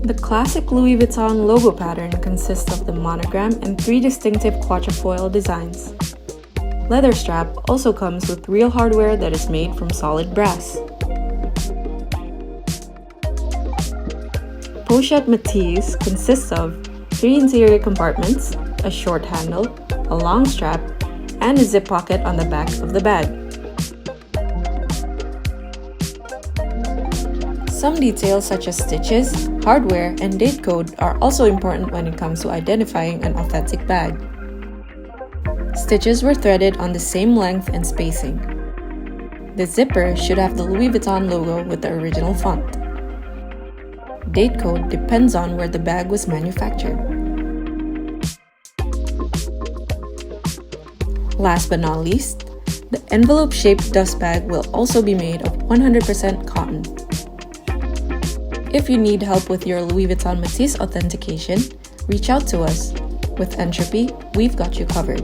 The classic Louis Vuitton logo pattern consists of the monogram and 3 distinctive quatrefoil designs. Leather strap also comes with real hardware that is made from solid brass. Pochette Metis consists of 3 interior compartments, a short handle, a long strap, and a zip pocket on the back of the bag. Some details such as stitches, hardware, and date code are also important when it comes to identifying an authentic bag. Stitches were threaded on the same length and spacing. The zipper should have the Louis Vuitton logo with the original font. Date code depends on where the bag was manufactured. Last but not least, the envelope-shaped dust bag will also be made of 100% cotton. If you need help with your Louis Vuitton Metis authentication, reach out to us. With Entropy, we've got you covered.